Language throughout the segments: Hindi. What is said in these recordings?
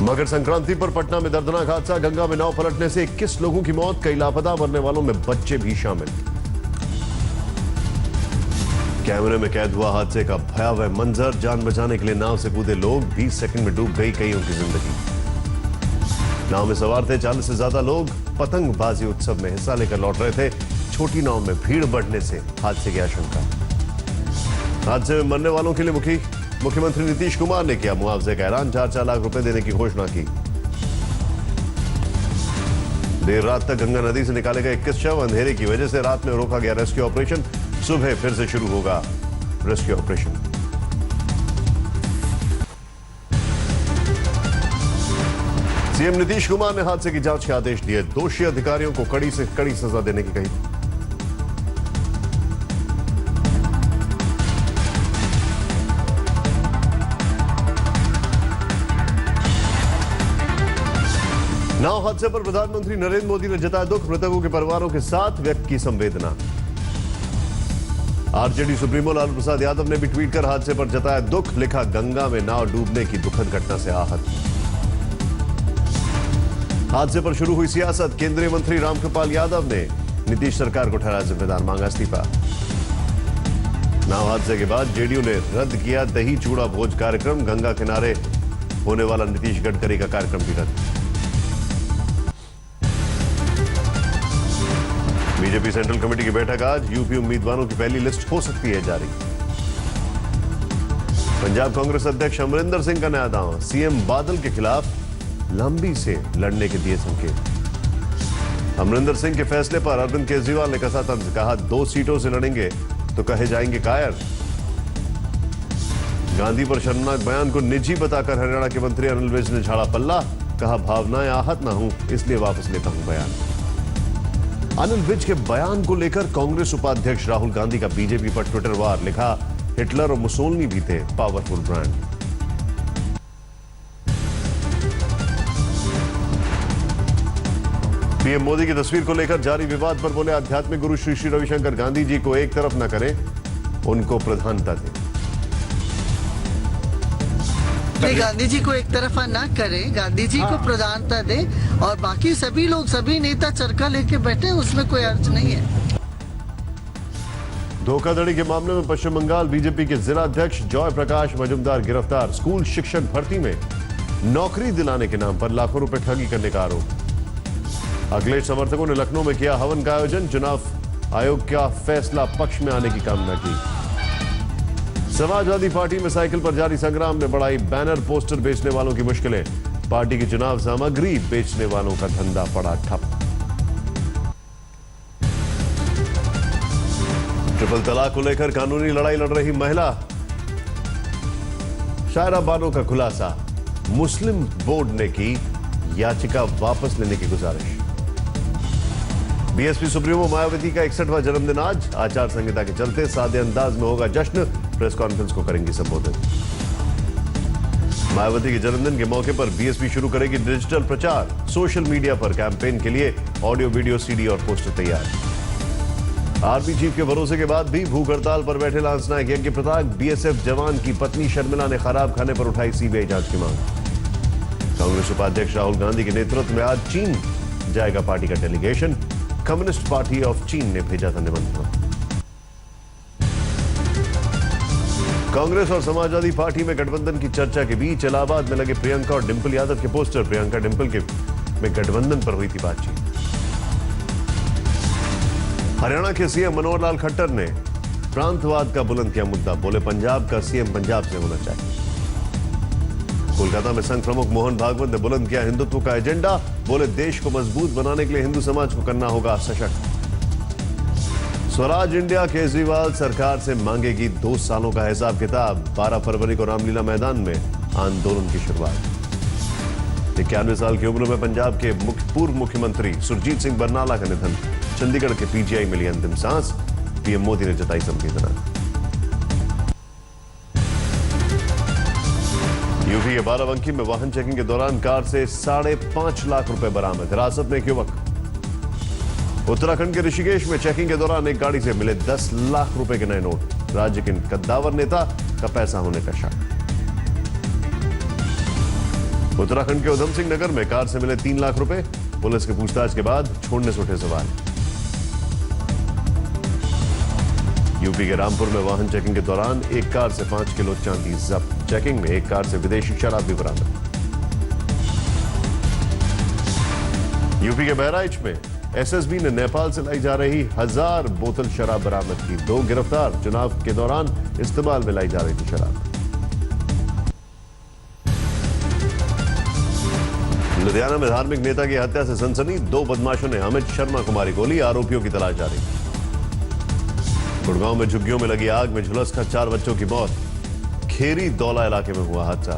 मकर संक्रांति पर पटना में दर्दनाक हादसा। गंगा में नाव पलटने से 21 लोगों की मौत, कई लापता, मरने वालों में बच्चे भी शामिल। कैमरे में कैद हुआ हादसे का भयावह मंजर। जान बचाने के लिए नाव से कूदे लोग, 20 सेकंड में डूब गई कईयों की जिंदगी। नाव में सवार थे 40 से ज्यादा लोग, पतंगबाजी उत्सव में हिस्सा लेकर लौट रहे थे। छोटी नाव में भीड़ बढ़ने से हादसे की आशंका। हादसे में मरने वालों के लिए मुख्यमंत्री नीतीश कुमार ने किया मुआवजे का ऐलान, 4-4 लाख रुपए देने की घोषणा की। देर रात तक गंगा नदी से निकाले गए 21 शव। अंधेरे की वजह से रात में रोका गया रेस्क्यू ऑपरेशन। सुबह फिर से शुरू होगा rescue operation. CM Nitish Kumar ने हादसे की जांच के आदेश दिए। दोषी अधिकारियों को कड़ी से कड़ी सजा देने की कही। नाव हादसे पर प्रधानमंत्री नरेंद्र मोदी ने जताया दुख, मृतकों के परिवारों के साथ व्यक्त की संवेदना। आरजेडी सुप्रीमो लालू प्रसाद यादव ने भी ट्वीट कर हादसे पर जताया दुख, लिखा गंगा में नाव डूबने की दुखद घटना से आहत। हादसे पर शुरू हुई सियासत। केंद्रीय मंत्री रामकृपाल यादव ने नीतीश सरकार को ठहराया जिम्मेदार, मांगा इस्तीफा। नाव हादसे के बाद जेडीयू ने रद्द किया दही चूड़ा भोज कार्यक्रम। गंगा किनारे होने वाला नीतीश गडकरी का कार्यक्रम भी रद्द। बीजेपी सेंट्रल कमेटी की बैठक आज। यूपी उम्मीदवारों की पहली लिस्ट हो सकती है जारी। पंजाब कांग्रेस अध्यक्ष अमरिंदर सिंह का नया दांव। सीएम बादल के खिलाफ लंबी से लड़ने के दिए संकेत। अमरिंदर सिंह के फैसले पर अरविंद केजरीवाल ने कसा तंज, कहा 2 सीटों से लड़ेंगे तो कहे जाएंगे कायर। गांधी पर शर्मनाक बयान को निजी बताकर हरियाणा के मंत्री अनिल विज ने झाड़ा पल्ला, कहा भावनाएं आहत ना हूं इसलिए वापस लेता हूं बयान। अनिल विज के बयान को लेकर कांग्रेस उपाध्यक्ष राहुल गांधी का बीजेपी पर ट्विटर वार, लिखा हिटलर और मुसोलिनी भी थे पावरफुल ब्रांड। पीएम मोदी की तस्वीर को लेकर जारी विवाद पर बोले आध्यात्मिक गुरु श्री श्री रविशंकर, गांधी जी को एक तरफ न करें, उनको प्रधानता दें। गांधी जी को एक तरफा ना करें, गांधी जी को प्रधानता दें और बाकी सभी लोग, सभी नेता चरखा लेके बैठे, उसमें कोई अर्थ नहीं है। धोखाधड़ी के मामले में पश्चिम बंगाल बीजेपी के जिला अध्यक्ष जॉय प्रकाश मजुमदार गिरफ्तार। स्कूल शिक्षक भर्ती में नौकरी दिलाने के नाम पर लाखों रुपए ठगी करने का आरोप। अखिलेश समर्थकों ने लखनऊ में किया हवन का आयोजन। चुनाव आयोग का फैसला पक्ष में आने की कामना की। समाजवादी पार्टी में साइकिल पर जारी संग्राम ने बढ़ाई बैनर पोस्टर बेचने वालों की मुश्किलें। पार्टी की चुनाव सामग्री बेचने वालों का धंधा पड़ा ठप। ट्रिपल तलाक को लेकर कानूनी लड़ाई लड़ रही महिला शायरा बानो का खुलासा, मुस्लिम बोर्ड ने की याचिका वापस लेने की गुजारिश। बीएसपी सुप्रीमो मायावती का 61वां जन्मदिन आज। आचार संहिता के चलते सादे अंदाज में होगा जश्न। प्रेस कॉन्फ्रेंस को करेंगी संबोधित। मायावती के जन्मदिन के मौके पर बीएसपी शुरू करेगी डिजिटल प्रचार। सोशल मीडिया पर कैंपेन के लिए ऑडियो, वीडियो, सीडी और पोस्टर तैयार। आर्मी चीफ के भरोसे के बाद भी भूख हड़ताल पर बैठे लांसनायक यज्ञ प्रताप। बीएसएफ जवान की पत्नी शर्मिला ने खराब खाने पर उठाई सीबीआई जांच की मांग। कांग्रेस उपाध्यक्ष राहुल गांधी के नेतृत्व में आज चीन जाएगा पार्टी का डेलीगेशन। कम्युनिस्ट पार्टी ऑफ चीन ने भेजा था निमंत्रण। कांग्रेस और समाजवादी पार्टी में गठबंधन की चर्चा के बीच इलाहाबाद में लगे प्रियंका और डिंपल यादव के पोस्टर। प्रियंका डिंपल के में गठबंधन पर हुई थी बातचीत। हरियाणा के सीएम मनोहर लाल खट्टर ने प्रांतवाद का बुलंद किया मुद्दा, बोले पंजाब का सीएम पंजाब से होना चाहिए। कोलकाता में संघ प्रमुख मोहन भागवत ने बुलंद किया हिंदुत्व का एजेंडा, बोले देश को मजबूत बनाने के लिए हिंदू समाज को करना होगा सशक्त। स्वराज इंडिया केजरीवाल सरकार से मांगेगी 2 सालों का हिसाब किताब। 12 फरवरी को रामलीला मैदान में आंदोलन की शुरुआत। 91 साल की उम्र में पंजाब के पूर्व मुख्यमंत्री सुरजीत सिंह बरनाला का निधन। चंडीगढ़ के पीजीआई मिली अंतिम सांस। पीएम मोदी ने जताई संवेदना। यूपी के बाराबंकी में वाहन चेकिंग के दौरान कार से 5.5 लाख रुपए बरामद। हिरासत में एक युवक। उत्तराखंड के ऋषिकेश में चेकिंग के दौरान एक गाड़ी से मिले 10 लाख रुपए के नए नोट। राज्य के कद्दावर नेता का पैसा होने का शक। उत्तराखंड के उधम सिंह नगर में कार से मिले 3 लाख रुपए, पुलिस की पूछताछ के बाद छोड़ने से उठे सवाल। यूपी के रामपुर में वाहन चेकिंग के दौरान एक कार से 5 किलो चांदी जब्त। चेकिंग में एक कार से विदेशी शराब भी बरामद। यूपी के बहराइच में एसएसबी ने नेपाल से लाई जा रही 1000 बोतल शराब बरामद की। 2 गिरफ्तार। चुनाव के दौरान इस्तेमाल में लाई जा रही थी शराब। लुधियाना में धार्मिक नेता की हत्या से सनसनी। 2 बदमाशों ने अमित शर्मा को मारी गोली। आरोपियों की तलाश जारी। गुड़गांव में झुग्गियों में लगी आग में झुलसकर 4 बच्चों की मौत। खेरी दौला इलाके में हुआ हादसा।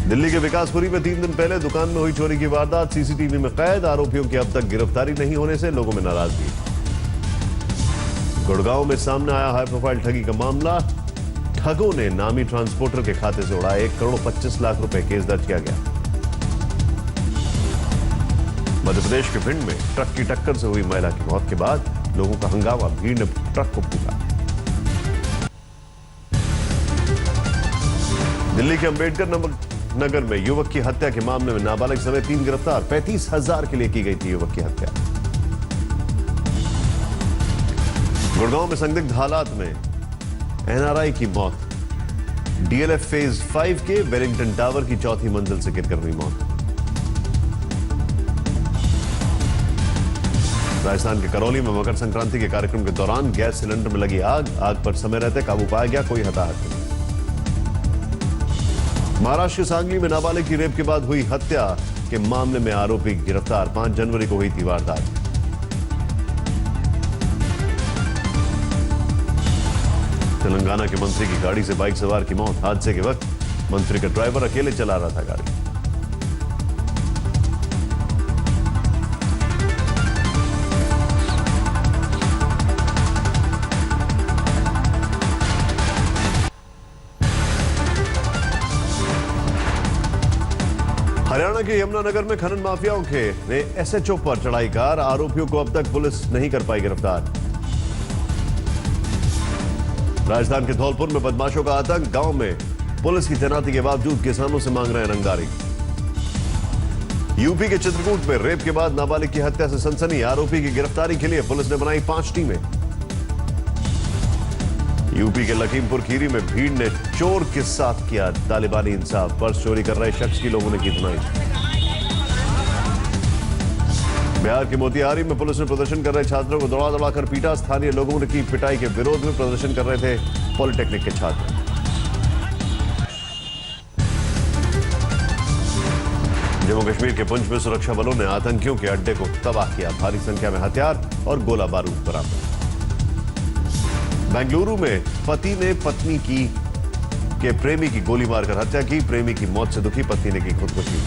दिल्ली के विकासपुरी में 3 दिन पहले दुकान में हुई चोरी की वारदात सीसीटीवी में कैद। आरोपियों की अब तक गिरफ्तारी नहीं होने से लोगों में नाराजगी। गुड़गांव में सामने आया हाई प्रोफाइल ठगी का मामला। ठगों ने नामी ट्रांसपोर्टर के खाते से उड़ाए 1 करोड़ 25 लाख रुपए। केस दर्ज किया गया। मध्य प्रदेश के भिंड में ट्रक की टक्कर से हुई महिला की मौत के बाद लोगों का हंगामा। भीड़ ने ट्रक को फूका। दिल्ली के अंबेडकर नगर में युवक की हत्या के मामले में नाबालिग समेत 3 गिरफ्तार। 35,000 के लिए की गई थी युवक की हत्या। गुड़गांव में संदिग्ध हालात में एनआरआई की मौत। डीएलएफ फेज 5 के वेलिंगटन टावर की 4थी मंजिल से गिरकर हुई मौत। राजस्थान के करौली में मकर संक्रांति के कार्यक्रम के दौरान गैस सिलेंडर में लगी आग। आग पर समय रहते काबू पाया गया। कोई हताहत नहीं। महाराष्ट्र के सांगली में नाबालिग की रेप के बाद हुई हत्या के मामले में आरोपी गिरफ्तार। 5 जनवरी को हुई थी वारदात। तेलंगाना के मंत्री की गाड़ी से बाइक सवार की मौत। हादसे के वक्त मंत्री का ड्राइवर अकेले चला रहा था गाड़ी। हरियाणा के यमुनानगर में खनन माफियाओं ने एसएचओ पर चढ़ाई कार। आरोपियों को अब तक पुलिस नहीं कर पाई गिरफ्तार। राजस्थान के धौलपुर में बदमाशों का आतंक। गांव में पुलिस की तैनाती के बावजूद किसानों से मांग रहे हैं रंगदारी। यूपी के चित्रकूट में रेप के बाद नाबालिग की हत्या से सनसनी। आरोपी की गिरफ्तारी के लिए पुलिस ने बनाई 5 टीमें। यूपी के लखीमपुर खीरी में भीड़ ने चोर के साथ किया तालिबानी इंसाफ। पर्स चोरी कर रहे शख्स की लोगों ने की धुनाई। बिहार के मोतिहारी में पुलिस ने प्रदर्शन कर रहे छात्रों को दौड़ा कर पीटा। स्थानीय लोगों ने की पिटाई के विरोध में प्रदर्शन कर रहे थे पॉलिटेक्निक के छात्र। जम्मू कश्मीर के पुंछ में सुरक्षा बलों ने आतंकियों के अड्डे को तबाह किया। भारी संख्या में हथियार और गोला बारूद बरामद। बेंगलुरु में पति ने पत्नी के प्रेमी की गोली मारकर हत्या की। प्रेमी की मौत से दुखी पत्नी ने की खुदकुशी।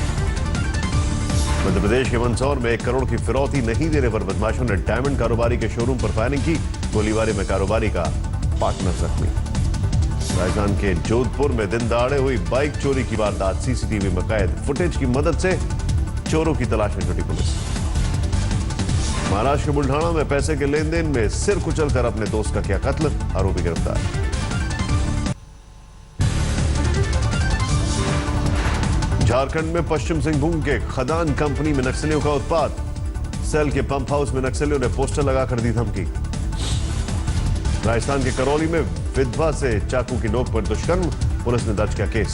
मध्य प्रदेश के मंदसौर में 1 करोड़ की फिरौती नहीं देने पर बदमाशों ने डायमंड कारोबारी के शोरूम पर फायरिंग की। गोलीबारी में कारोबारी का पार्टनर जख्मी। राजस्थान के जोधपुर में दिन दहाड़े हुई बाइक चोरी की वारदात सीसीटीवी में कैद। फुटेज की मदद से चोरों की तलाश में जुटी पुलिस। महाराष्ट्र के बुल्ढाना में पैसे के लेन देन में सिर कुचलकर अपने दोस्त का किया कत्ल। आरोपी गिरफ्तार। झारखंड में पश्चिम सिंहभूम के खदान कंपनी में नक्सलियों का उत्पात। सेल के पंप हाउस में नक्सलियों ने पोस्टर लगाकर दी धमकी। राजस्थान के करौली में विधवा से चाकू की नोक पर दुष्कर्म। पुलिस ने दर्ज किया केस।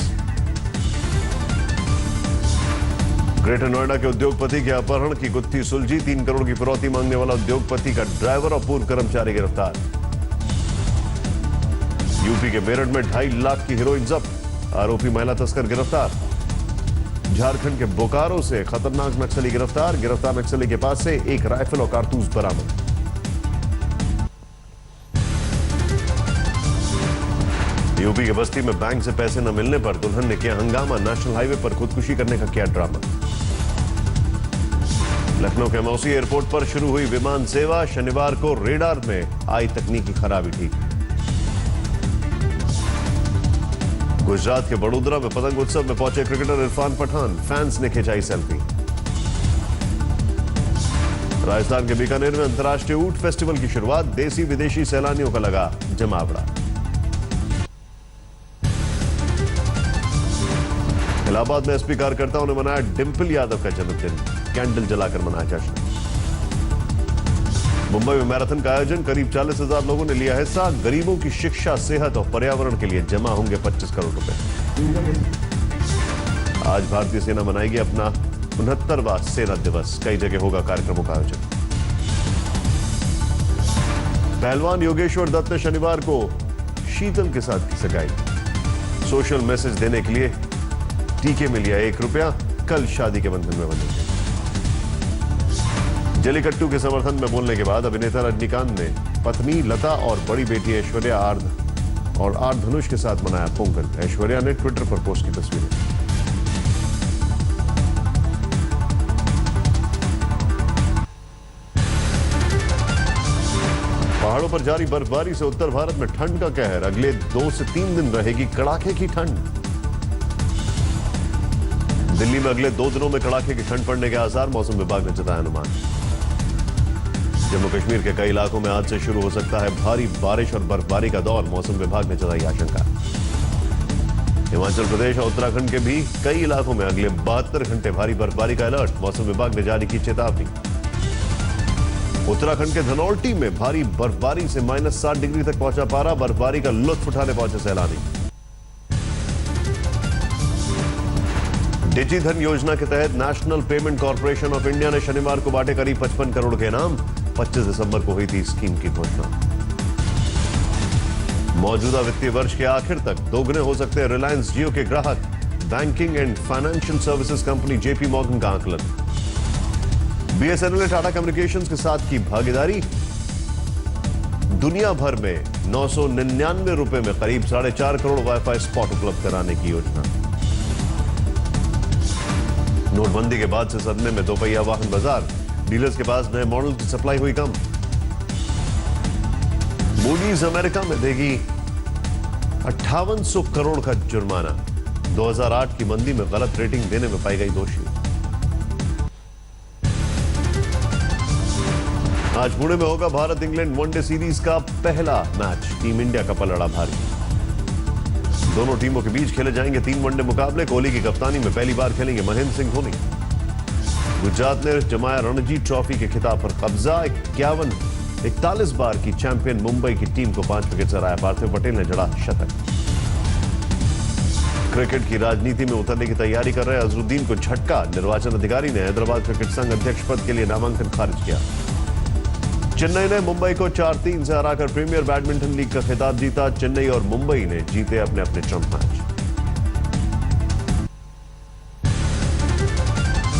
ग्रेटर नोएडा के उद्योगपति के अपहरण की गुत्थी सुलझी। 3 करोड़ की फिरौती मांगने वाला उद्योगपति का ड्राइवर और पूर्व कर्मचारी गिरफ्तार। यूपी के मेरठ में 2.5 लाख की हेरोइन जब्त। आरोपी महिला तस्कर गिरफ्तार। झारखंड के बोकारो से खतरनाक नक्सली गिरफ्तार। गिरफ्तार नक्सली के पास से 1 राइफल और कारतूस बरामद। यूपी के बस्ती में बैंक से पैसे न मिलने पर दुल्हन ने किया हंगामा। नेशनल हाईवे पर खुदकुशी करने का किया ड्रामा। लखनऊ के मौसी एयरपोर्ट पर शुरू हुई विमान सेवा। शनिवार को रेडार में आई तकनीकी खराबी ठीक। गुजरात के बड़ोदरा में पतंग उत्सव में पहुंचे क्रिकेटर इरफान पठान। फैंस ने खिंचाई सेल्फी। राजस्थान के बीकानेर में अंतर्राष्ट्रीय ऊंट फेस्टिवल की शुरुआत। देसी विदेशी सैलानियों का लगा जमावड़ा। इलाहाबाद में एसपी कार्यकर्ताओं ने मनाया डिंपल यादव का जन्मदिन, कैंडल जलाकर मनाया जश्न। मुंबई में मैराथन का आयोजन, करीब 40,000 लोगों ने लिया हिस्सा। गरीबों की शिक्षा, सेहत और पर्यावरण के लिए जमा होंगे 25 करोड़ रुपए। आज भारतीय सेना मनाएगी अपना 69वां सेना दिवस, कई जगह होगा कार्यक्रमों का आयोजन। पहलवान योगेश्वर दत्त ने शनिवार को शीतल के साथ की सगाई। सोशल मैसेज देने के लिए टीके में लिया 1 रुपया, कल शादी के बंधन में बंधेंगे। जलीकट्टू के समर्थन में बोलने के बाद अभिनेता रजनीकांत ने पत्नी लता और बड़ी बेटी ऐश्वर्या और आर धनुष के साथ मनाया पोंगल। ऐश्वर्या ने ट्विटर पर पोस्ट की तस्वीरें। पहाड़ों पर जारी बर्फबारी से उत्तर भारत में ठंड का कहर, अगले 2 से 3 दिन रहेगी कड़ाके की ठंड। दिल्ली में अगले 2 दिनों में कड़ाके की ठंड पड़ने के आसार, मौसम विभाग ने जताया अनुमान। जम्मू कश्मीर के कई इलाकों में आज से शुरू हो सकता है भारी बारिश और बर्फबारी का दौर, मौसम विभाग ने जताई आशंका। हिमाचल प्रदेश और उत्तराखंड के भी कई इलाकों में अगले 72 घंटे भारी बर्फबारी का अलर्ट, मौसम विभाग ने जारी की चेतावनी। उत्तराखंड के धनौल्टी में भारी बर्फबारी से -7 डिग्री तक पहुंचा पारा, बर्फबारी का लुत्फ उठाने पहुंचे सैलानी। डिजी धन योजना के तहत national payment corporation of India ने शनिवार को बांटे करीब 55 करोड़ के इनाम। 25 दिसंबर को हुई थी स्कीम की घोषणा। मौजूदा वित्तीय वर्ष के आखिर तक दोगुने हो सकते हैं रिलायंस जियो के ग्राहक, banking and financial services company JP Morgan का आकलन। बीएसएनएल ने टाटा कम्युनिकेशंस के साथ की भागीदारी, दुनिया भर में 999 रुपए में करीब 4.5 करोड़ वाईफाई स्पॉट उपलब्ध कराने की योजना। नोटबंदी के बाद से सदमे में दोपहिया वाहन बाजार, डीलर्स के पास नए मॉडल की सप्लाई हुई कम। मूडीज अमेरिका में देगी 5800 करोड़ का जुर्माना, 2008 की मंदी में गलत रेटिंग देने में पाई गई दोषी। आज पुणे में होगा भारत इंग्लैंड वनडे सीरीज का पहला मैच, टीम इंडिया का पलड़ा भारी। दोनों टीमों के बीच खेले जाएंगे 3 वनडे मुकाबले। कोहली की कप्तानी में पहली बार खेलेंगे महेंद्र सिंह धोनी। गुजरात ने जमाया रणजी ट्रॉफी के खिताब पर कब्जा, 41 बार की चैंपियन मुंबई की टीम को 5 विकेट से हराया। पार्थिव पटेल ने जड़ा शतक। क्रिकेट की राजनीति में उतरने की तैयारी कर रहे अजरुद्दीन को झटका, निर्वाचन अधिकारी ने हैदराबाद क्रिकेट संघ अध्यक्ष पद के लिए नामांकन खारिज किया। चेन्नई ने मुंबई को 4-3 से हराकर प्रीमियर बैडमिंटन लीग का खिताब जीता। चेन्नई और मुंबई ने जीते अपने अपने ट्रम्प मैच।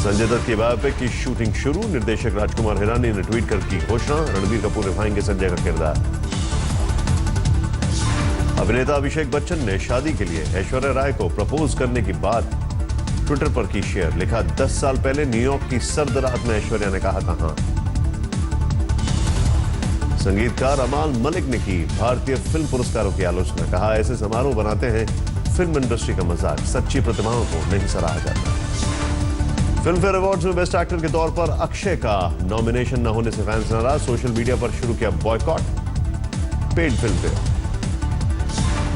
संजय दत्त की बायोपिक की शूटिंग शुरू, निर्देशक राजकुमार हिरानी ने ट्वीट कर की घोषणा। रणबीर कपूर निभाएंगे संजय का किरदार। अभिनेता अभिषेक बच्चन ने शादी के लिए ऐश्वर्या राय को प्रपोज करने की बात ट्विटर पर की शेयर, लिखा 10 साल पहले न्यूयॉर्क की सर्द रात में ऐश्वर्या ने कहा था हाँ। संगीतकार अमाल मलिक ने की भारतीय फिल्म पुरस्कारों की आलोचना, कहा ऐसे समारोह बनाते हैं फिल्म इंडस्ट्री का मजाक, सच्ची प्रतिभाओं को नहीं सराहा जाता। फिल्म फेयर अवार्ड्स में बेस्ट एक्टर के तौर पर अक्षय का नॉमिनेशन न होने से फैंस नाराज, सोशल मीडिया पर शुरू किया boycott. Paid film fair.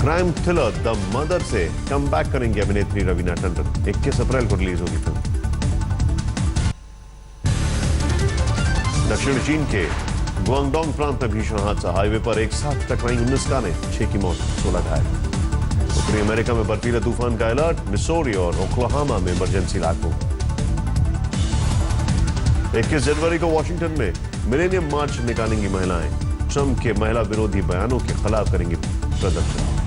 Crime thriller the mother से कम बैक करेंगी अभिनेत्री रवीना टंडन, 21 अप्रैल को रिलीज होगी फिल्म। दक्षिण चीन के गुआंगडोंग प्रांत में भीषण हादसा, हाईवे पर एक साथ टकराई 19 कारें, 6 की मौत, 16 घायल। उत्तरी अमेरिका में बर्फीले तूफान का अलर्ट, मिसौरी और ओक्लाहोमा में इमरजेंसी लागू। 21 जनवरी को वॉशिंगटन में मिलेनियम मार्च निकालेंगी महिलाएं, ट्रंप के महिला विरोधी बयानों के खिलाफ करेंगी प्रदर्शन।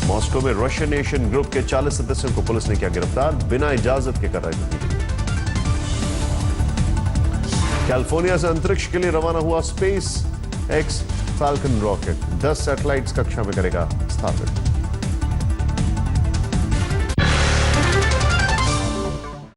मॉस्को में रशियन एशियन ग्रुप के 40 सदस्यों को पुलिस ने किया गिरफ्तार, बिना इजाजत के कर रहे थे। कैलिफोर्निया से अंतरिक्ष के लिए रवाना हुआ space x falcon rocket, 10 satellites कक्षा में करेगा स्थापित।